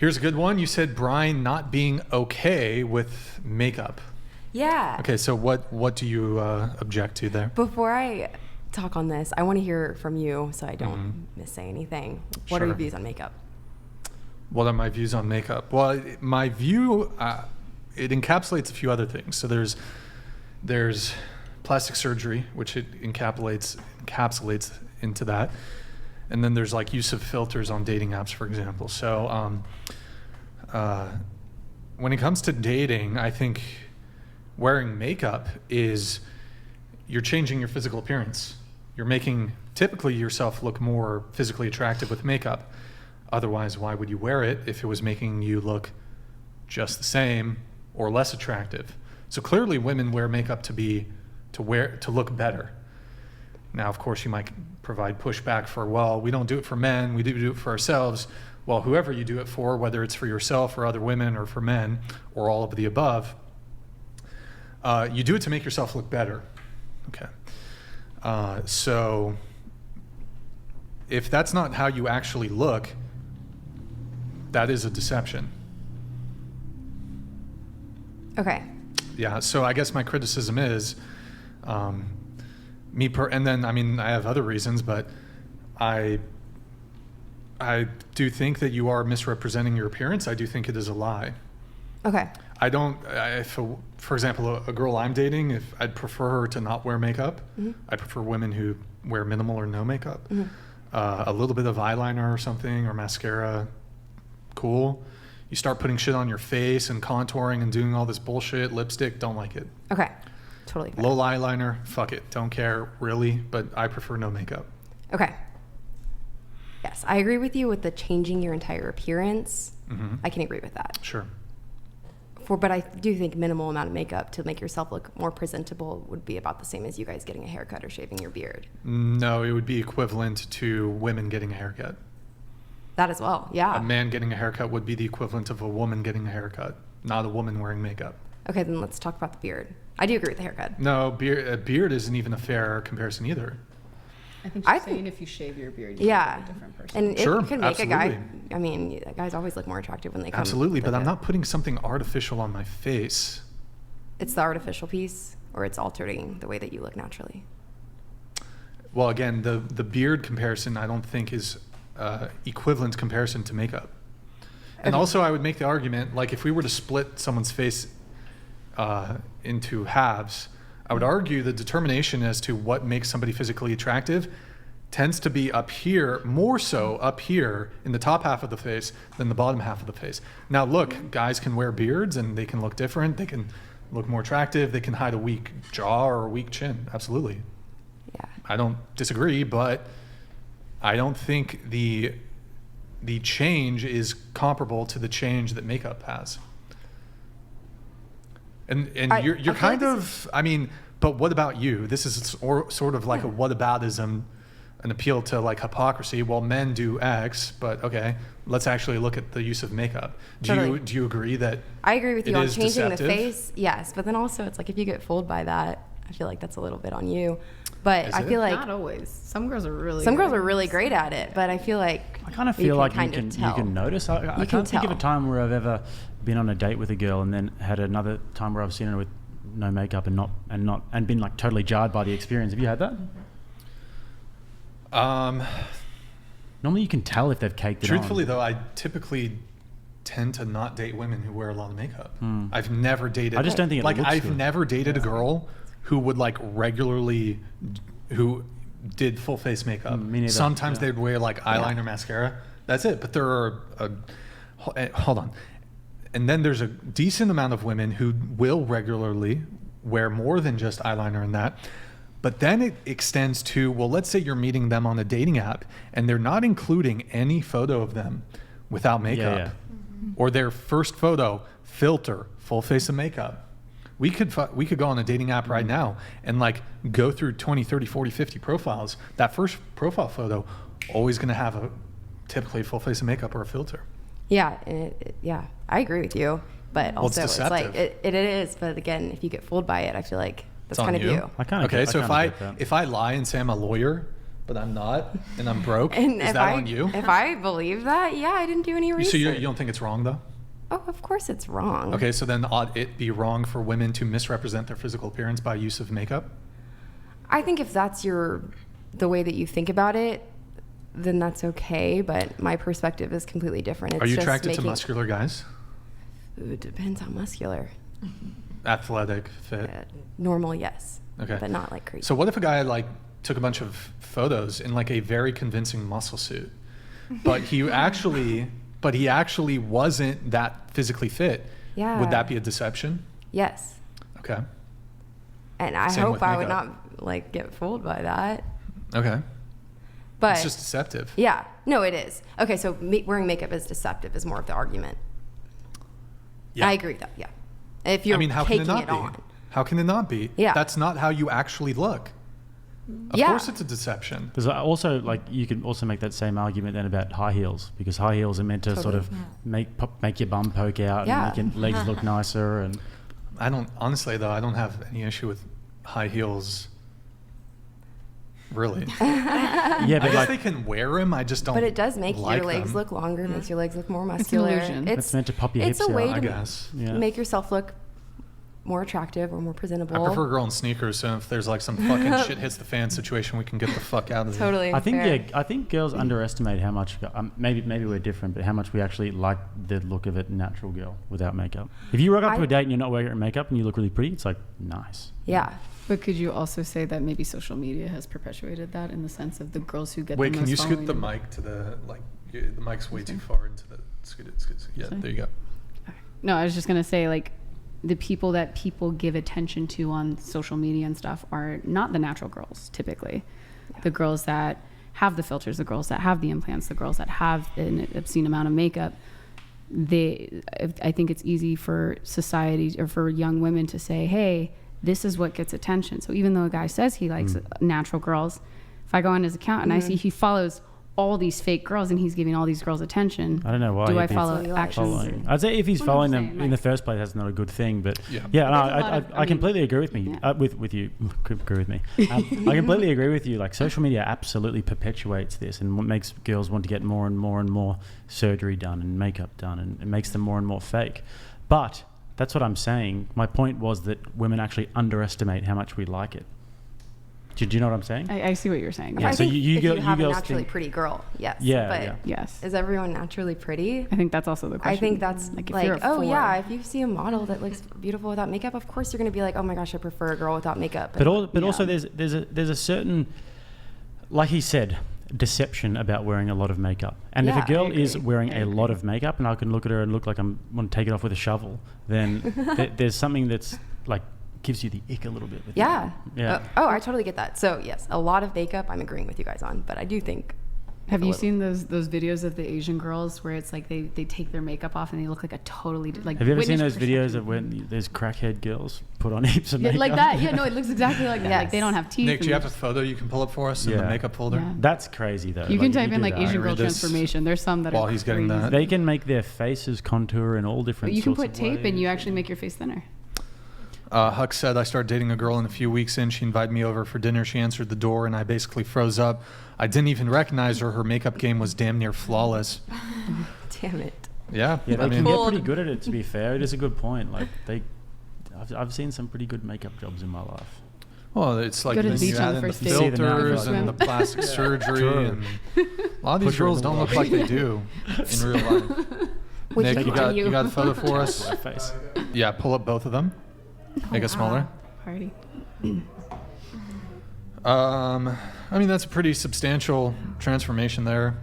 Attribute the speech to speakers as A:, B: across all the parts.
A: Here's a good one. You said Brian not being okay with makeup.
B: Yeah.
A: Okay, so what do you object to there?
B: Before I talk on this, I want to hear from you so I don't missay anything. What are your views on makeup?
A: What are my views on makeup? Well, my view, it encapsulates a few other things. So there's plastic surgery, which it encapsulates into that. And then there's like use of filters on dating apps, for example. So when it comes to dating, I think wearing makeup is you're changing your physical appearance. You're making typically yourself look more physically attractive with makeup. Otherwise, why would you wear it if it was making you look just the same or less attractive? So clearly women wear makeup to look better. Now, of course, you might provide pushback for, well, we don't do it for men, we do it for ourselves. Well, whoever you do it for, whether it's for yourself or other women or for men or all of the above, you do it to make yourself look better. Okay. So if that's not how you actually look, that is a deception.
B: Okay.
A: Yeah, so I guess my criticism is, and then, I mean, I have other reasons, but I do think that you are misrepresenting your appearance. I do think it is a lie.
B: Okay.
A: For example, a girl I'm dating, if I'd prefer her to not wear makeup. I prefer women who wear minimal or no makeup. A little bit of eyeliner or something, or mascara, cool. You start putting shit on your face and contouring and doing all this bullshit, lipstick, don't like it.
B: Okay. Totally fair.
A: Low eyeliner, fuck it, don't care really, but I prefer no makeup.
B: Okay. Yes, I agree with you with the changing your entire appearance. I can agree with that.
A: Sure.
B: But I do think minimal amount of makeup to make yourself look more presentable would be about the same as you guys getting a haircut or shaving your beard.
A: No, it would be equivalent to women getting a haircut.
B: That as well, yeah.
A: A man getting a haircut would be the equivalent of a woman getting a haircut, not a woman wearing makeup.
B: Okay, then let's talk about the beard. I do agree with the haircut.
A: No, a beard isn't even a fair comparison either.
C: I think she's saying if you shave your beard, you look like a different person.
B: And
A: sure,
B: it can make
A: absolutely.
B: a guy, I mean, guys always look more attractive when they come.
A: Absolutely, but I'm not putting something artificial on my face.
B: It's the artificial piece, or it's altering the way that you look naturally?
A: Well, again, the beard comparison I don't think is equivalent comparison to makeup. And also I would make the argument, like if we were to split someone's face into halves, I would argue the determination as to what makes somebody physically attractive tends to be up here, more so up here in the top half of the face than the bottom half of the face. Now look, guys can wear beards and they can look different, they can look more attractive, they can hide a weak jaw or a weak chin, absolutely.
B: Yeah.
A: I don't disagree, but I don't think the change is comparable to the change that makeup has. And you're kind of, I mean, but what about you? This is sort of like a whataboutism, an appeal to like hypocrisy. Well, men do X, but okay, let's actually look at the use of makeup. Do you agree that
B: I agree with you on changing
A: deceptive?
B: the face, yes, but then also it's like if you get fooled by that, I feel like that's a little bit on you. But I feel like
C: not always. Some girls are really
B: great at it, but I feel like
D: I kind of feel like you can notice. I can't think of a time where I've ever been on a date with a girl and then had another time where I've seen her with no makeup and been like totally jarred by the experience. Have you had that? Normally you can tell if they've caked it on.
A: Truthfully though, I typically tend to not date women who wear a lot of makeup. I've never dated.
D: I just don't think it looks
A: I've
D: good.
A: never dated a girl who would like regularly, who did full face makeup.
D: Me neither.
A: Sometimes they'd wear like eyeliner, mascara. That's it. But there are, hold on. And then there's a decent amount of women who will regularly wear more than just eyeliner and that. But then it extends to, well, let's say you're meeting them on a dating app and they're not including any photo of them without makeup. Or their first photo, filter, full face of makeup. We could go on a dating app right now and like go through 20, 30, 40, 50 profiles. That first profile photo always going to have a typically full face of makeup or a filter.
B: Yeah, I agree with you. But also
A: it's
B: it's like
A: deceptive.
B: it is. But again, if you get fooled by it, I feel like that's kind of you.
A: Okay, so if I lie and say I'm a lawyer, but I'm not, and I'm broke.
B: And
A: Is that on you?
B: If I believe that, yeah, I didn't do any research.
A: So you don't think it's wrong, though?
B: Oh, of course it's wrong.
A: Okay, so then ought it be wrong for women to misrepresent their physical appearance by use of makeup?
B: I think if that's the way that you think about it, then that's okay, but my perspective is completely different. It's
A: Are you
B: just
A: attracted to muscular guys?
B: Ooh, it depends on muscular.
A: Athletic, fit?
B: Normal, yes.
A: Okay.
B: But not like crazy.
A: So what if a guy like took a bunch of photos in like a very convincing muscle suit, but he actually wasn't that physically fit?
B: Yeah.
A: Would that be a deception?
B: Yes.
A: Okay.
B: And I
A: Same
B: hope
A: with
B: I would
A: makeup.
B: not like get fooled by that.
A: Okay.
B: But
A: It's just deceptive.
B: yeah, no, it is. Okay, so wearing makeup is deceptive is more of the argument.
A: Yeah.
B: I agree with that. Yeah. If you're
A: how
B: taking
A: can it not
B: it
A: be?
B: on.
A: How can it not be?
B: Yeah.
A: That's not how you actually look. Of
B: Yeah.
A: course it's a deception.
D: There's also like you can also make that same argument then about high heels, because high heels are meant to sort of make your bum poke out
B: Yeah.
D: and make your legs look nicer. And
A: I don't have any issue with high heels. Really.
D: yeah,
A: I
D: but
A: guess
D: like
A: they can wear them. I just don't.
B: But it does make
A: like
B: your legs
A: them.
B: look longer, makes your legs look more
C: It's an
B: muscular.
C: illusion.
D: it's meant to pop your
B: It's
D: hips
B: a way
D: out.
A: I
B: to
A: guess.
D: Yeah.
B: make yourself look more attractive or more presentable.
A: I prefer a girl in sneakers, so if there's like some fucking shit hits the fan situation, we can get the fuck out of there.
B: Totally.
D: I think
B: fair.
D: I think girls underestimate how much maybe we're different, but how much we actually like the look of a natural girl without makeup. If you rock up to a date and you're not wearing makeup and you look really pretty, it's like nice.
B: Yeah.
C: But could you also say that maybe social media has perpetuated that in the sense of the girls who get
A: Wait,
C: the
A: can
C: most
A: you scoot the
C: following?
A: mic to the the mic's way too far into the scoot it. Yeah,
C: Sorry?
A: there you go.
C: No, I was just gonna say like the people that people give attention to on social media and stuff are not the natural girls typically.
B: Yeah.
C: The girls that have the filters, the girls that have the implants, the girls that have an obscene amount of makeup. I think it's easy for society or for young women to say, hey, this is what gets attention. So even though a guy says he likes natural girls, if I go on his account and I see he follows all these fake girls and he's giving all these girls attention,
D: I don't know why.
C: do I
D: he'd be
C: follow actions?
D: I'd say if he's
C: Well,
D: following
C: I'm
D: them
C: saying,
D: in the
C: like-
D: first place, that's not a good thing. But
A: Yeah.
D: no,
C: There's a lot of-
D: I completely agree with me.
C: Yeah.
D: With you, agree with me. I completely agree with you. Like social media absolutely perpetuates this, and what makes girls want to get more and more and more surgery done and makeup done, and it makes them more and more fake. But that's what I'm saying. My point was that women actually underestimate how much we like it. Do you know what I'm saying?
C: I see what you're saying.
D: Yeah,
B: I
D: so
B: think
D: you
B: if
D: go-
B: you
D: you
B: have a
D: girls
B: naturally
D: think-
B: pretty girl, yes.
D: Yeah,
B: But
D: yeah.
C: Yes.
B: is everyone naturally pretty?
C: I think that's also the question.
B: I think that's
C: like, if
B: like,
C: you're a
B: oh
C: four-
B: yeah, if you see a model that looks beautiful without makeup, of course you're going to be like, oh my gosh, I prefer a girl without makeup.
D: But also
C: Yeah.
D: there's a certain, like he said, deception about wearing a lot of makeup. And if
B: Yeah,
D: a girl
B: I
D: is
B: agree.
D: wearing
C: I
D: a
C: agree.
D: lot of makeup and I can look at her and look like I want to take it off with a shovel, then there's something that's like gives you the ick a little bit. With
B: Yeah.
D: that. Yeah.
B: Oh, I totally get that. So yes, a lot of makeup I'm agreeing with you guys on, but I do think.
C: Have
B: a
C: you
B: little-
C: seen those videos of the Asian girls where it's like they take their makeup off and they look like a totally like.
D: Have you ever seen
C: witness
D: those videos
C: protection.
D: of when there's crackhead girls put on heaps of
C: Yeah,
D: makeup?
C: like that? Yeah, no, it looks exactly like that. Like
B: Yes.
C: they don't have teeth.
A: Nick, do
C: and
A: you have a
C: they're
A: photo you can pull up for us in the
D: Yeah.
A: makeup folder?
C: Yeah.
D: That's crazy though.
C: You can type
D: do
C: in like
D: that.
C: Asian girl
A: read this
C: transformation. There's some that
A: while
C: are
A: he's getting
C: crazy.
A: that.
D: They can make their faces contour in all different.
C: But you can
D: sorts
C: put
D: of
C: tape and you
D: ways.
C: actually make your face thinner.
A: Huck said, I started dating a girl, and a few weeks in, she invited me over for dinner. She answered the door, and I basically froze up. I didn't even recognize her. Her makeup game was damn near flawless.
B: Damn it.
A: Yeah,
D: Yeah, they
A: I
D: can
A: mean,
D: get pretty good at it. To be fair, it is a good point. Like I've seen some pretty good makeup jobs in my life.
A: well, it's like
C: Go to
A: then
C: the
A: you
C: beach on
A: add
C: the
A: in the
C: first date.
D: See them out
A: filters
D: first.
A: and the plastic surgery,
D: True.
A: and a lot of these
D: Push her
A: girls
D: in the
A: don't look
D: water.
A: like they do in real life.
B: Which
A: Nick,
B: one
A: you
B: are
A: got
B: you?
A: you got a photo for us?
D: My face.
A: Yeah, pull up both of them. Make it smaller.
C: Party.
A: I mean, that's a pretty substantial transformation there.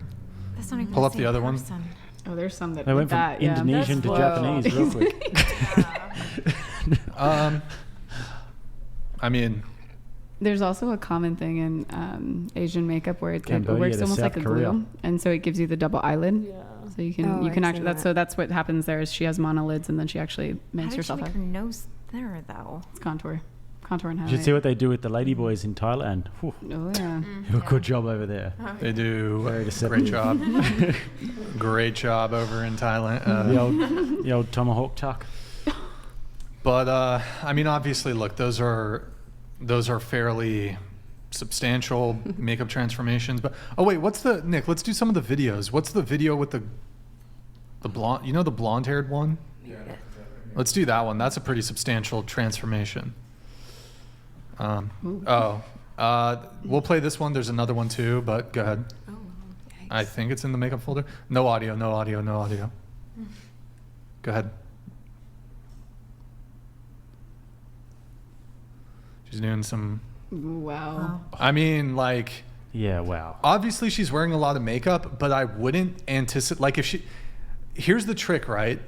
E: That's not even
A: Pull
E: the
A: up the
E: same
A: other one.
E: person.
C: Oh, there's some that
D: They went from
C: that, yeah.
D: Indonesian to
B: Whoa.
D: Japanese real quick.
A: I mean,
C: There's also a common thing in Asian makeup where it
D: Cambodia
C: works
D: to
C: almost
D: South
C: like a
D: Korea.
C: glue, and so it gives you the double eyelid.
E: Yeah.
C: So you can
B: Oh,
C: you can
B: I've
C: actually
B: seen
C: that's
B: that.
C: so that's what happens there is she has monolids and then she actually
E: How
C: makes
E: did she
C: herself
E: make
C: have
E: her nose thinner though?
C: it's contour and
D: You
C: highlight.
D: should see what they do with the ladyboys in Thailand. Whew,
C: Oh yeah.
D: do a good job over there.
A: they do
D: Very
A: a
D: deceptive.
A: great job. Great job over in Thailand.
D: The old tomahawk tuck.
A: But I mean, obviously, look, those are fairly substantial makeup transformations. But oh wait, Nick? Let's do some of the videos. What's the video with the blonde? You know, the blonde-haired one.
F: Yeah.
A: Let's do that one. That's a pretty substantial transformation. We'll play this one. There's another one too, but go ahead.
B: Oh,
A: I think it's in the makeup folder. No audio, no audio, no audio. Go ahead. She's doing some,
C: Wow.
A: I mean, like,
D: Yeah, wow.
A: obviously she's wearing a lot of makeup, but I wouldn't anticipate, like here's the trick, right?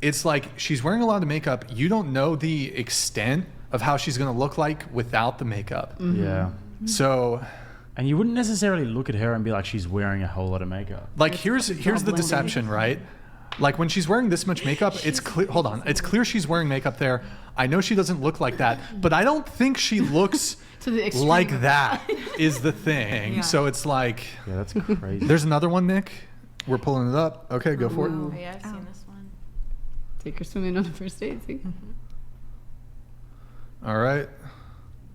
A: It's like she's wearing a lot of makeup. You don't know the extent of how she's going to look like without the makeup.
D: Yeah.
A: So,
D: And you wouldn't necessarily look at her and be like, she's wearing a whole lot of makeup.
A: like, here's the deception, right? Like when she's wearing this much makeup, it's clear. Hold on, it's clear she's wearing makeup there. I know she doesn't look like that, but I don't think she looks
C: To the extreme
A: like
C: of
A: that. Is the thing.
E: Yeah.
A: So it's like,
D: Yeah, that's crazy.
A: there's another one, Nick. We're pulling it up. Okay, go for it.
C: Ooh.
E: Oh, yeah, I've seen this one.
C: Take her swimming on the first date. See?
A: All right,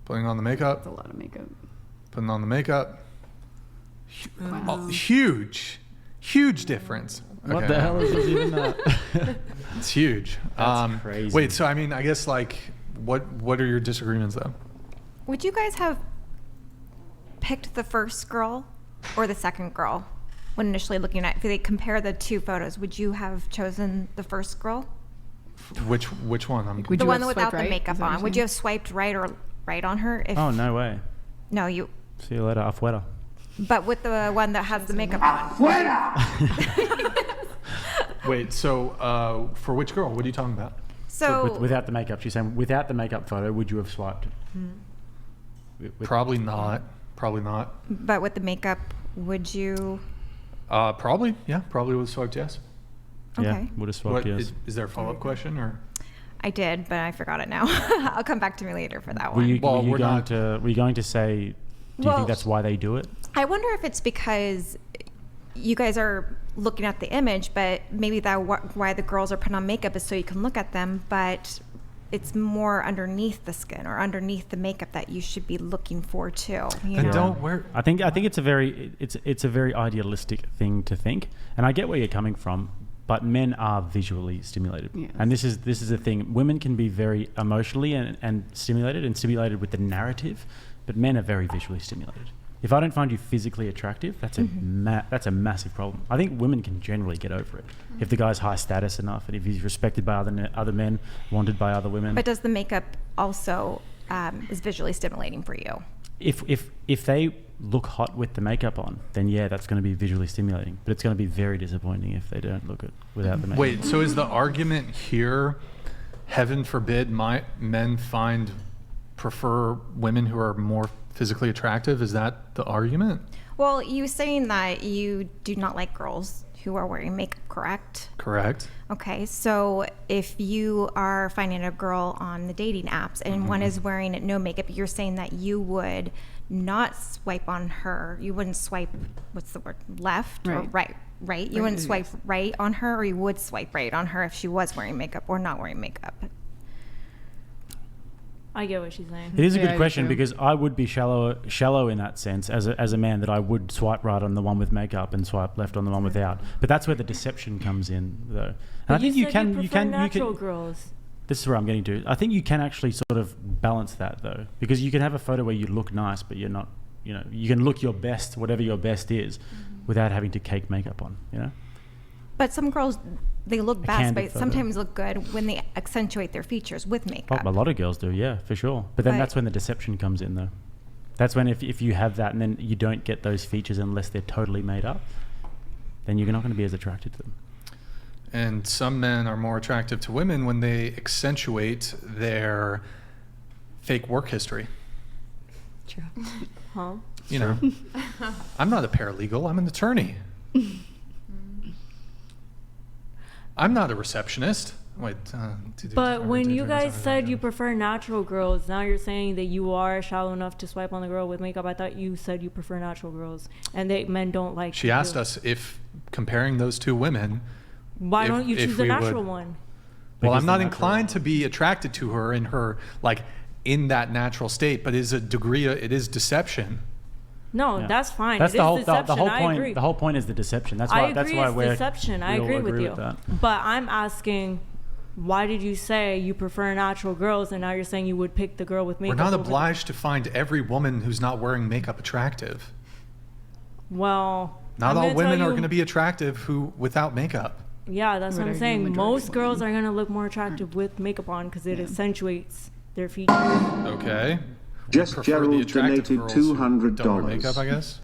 A: putting on the makeup.
C: That's a lot of makeup.
A: Putting on the makeup.
C: Wow.
A: Oh, huge difference.
D: What
A: Okay.
D: the hell is even that?
A: It's huge.
D: That's crazy.
A: Wait, so I mean, I guess like, what are your disagreements though?
E: Would you guys have picked the first girl or the second girl when initially looking at? If they compare the two photos, would you have chosen the first girl,
A: Which one?
C: Would
E: the
C: you
E: one
C: have
E: without
C: swiped
E: the
C: right?
E: makeup
C: Is that what
E: on?
C: you're
E: Would you
C: saying?
E: have swiped right or right on her? If
D: Oh, no way.
E: no, you.
D: See you later, afuera.
E: But with the one that has the makeup on.
A: Wait, so for which girl? What are you talking about?
E: So
D: Without the makeup, she's saying, without the makeup photo, would you have swiped?
A: Probably not. Probably not.
E: but with the makeup, would you?
A: Probably. Yeah, probably would have swiped yes.
D: Yeah,
E: Okay.
D: would have swiped
A: What,
D: yes.
A: is there a follow-up question or?
E: I did, but I forgot it now. I'll come back to me later for that
D: Were
E: one.
D: you,
A: Well, we're not-
D: were you going to say, do you
E: Well-
D: think that's why they do it?
E: I wonder if it's because you guys are looking at the image, but maybe why the girls are putting on makeup is so you can look at them, but it's more underneath the skin or underneath the makeup that you should be looking for too. You
A: Then
E: know?
A: don't wear.
D: I think it's a very idealistic thing to think, and I get where you're coming from. But men are visually stimulated,
C: Yes.
D: and this is a thing. Women can be very emotionally and stimulated with the narrative, but men are very visually stimulated. If I don't find you physically attractive, that's a massive problem. I think women can generally get over it if the guy's high status enough, and if he's respected by other men, wanted by other women.
E: But does the makeup also is visually stimulating for you?
D: If they look hot with the makeup on, then yeah, that's going to be visually stimulating. But it's going to be very disappointing if they don't look it without the makeup.
A: Wait, so is the argument here, heaven forbid, men prefer women who are more physically attractive? Is that the argument?
E: Well, you saying that you do not like girls who are wearing makeup, correct?
A: Correct.
E: Okay, so if you are finding a girl on the dating apps and one is wearing no makeup, you're saying that you would not swipe on her. You wouldn't swipe, what's the word, left or
C: Right.
E: right? You wouldn't swipe right on her, or you would swipe right on her if she was wearing makeup or not wearing makeup.
F: I get what she's saying.
D: It is a
C: Yeah, I
D: good
C: do
D: question
C: too.
D: because I would be shallow in that sense as a man, that I would swipe right on the one with makeup and swipe left on the one without. But that's where the deception comes in, though. And
F: But
D: I think you
F: said
D: can
F: prefer natural girls.
D: This is where I'm getting to. I think you can actually sort of balance that, though, because you can have a photo where you look nice, but you're not. You know, you can look your best, whatever your best is, without having to cake makeup on. You know.
E: But some girls, they look
D: A
E: best,
D: candid
E: but
D: photo.
E: sometimes look good when they accentuate their features with
D: Oh,
E: makeup.
D: a lot of girls do, yeah, for sure. But then
E: But-
D: that's when the deception comes in, though. That's when if you have that and then you don't get those features unless they're totally made up, then you're not going to be as attracted to them.
A: And some men are more attractive to women when they accentuate their fake work history.
B: True.
F: Huh?
A: You know, I'm not a paralegal. I'm an attorney. I'm not a receptionist. Wait.
F: But when you guys said you prefer natural girls, now you're saying that you are shallow enough to swipe on the girl with makeup. I thought you said you prefer natural girls, and that men don't like.
A: She
F: to
A: asked
F: do.
A: us if comparing those two women.
F: Why
A: if-
F: don't you
A: if
F: choose the
A: we would-
F: natural one?
A: Well,
D: Because
A: I'm
D: the
A: not
D: natural
A: inclined
D: one-
A: to be attracted to her in her like in that natural state, but is a degree, it is deception.
F: No,
D: Yeah.
F: that's fine.
D: That's
F: It
D: the
F: is
D: whole
F: deception.
D: whole
F: I
D: point.
F: agree.
D: The whole point is the deception. That's
F: I
D: why.
F: agree,
D: That's why
F: it's
D: we're
F: deception. I
D: we all
F: agree with you.
D: that.
F: But I'm asking, why did you say you prefer natural girls, and now you're saying you would pick the girl with
A: We're
F: makeup?
A: not
F: over
A: obliged to find every woman who's not wearing makeup attractive.
F: Well,
A: Not
F: I'm
A: all
F: gonna
A: women
F: tell
A: are
F: you-
A: going to be attractive who without makeup.
F: Yeah, that's
C: Would
F: what I'm
C: argue
F: saying.
C: majority
F: Most
C: of
F: girls
C: women.
F: are gonna look more attractive with makeup on because it accentuates their features.
A: Okay.
G: Just
A: Prefer the
G: Gerald
A: attractive
G: donated
A: girls who don't wear
G: $200.
A: makeup, I guess.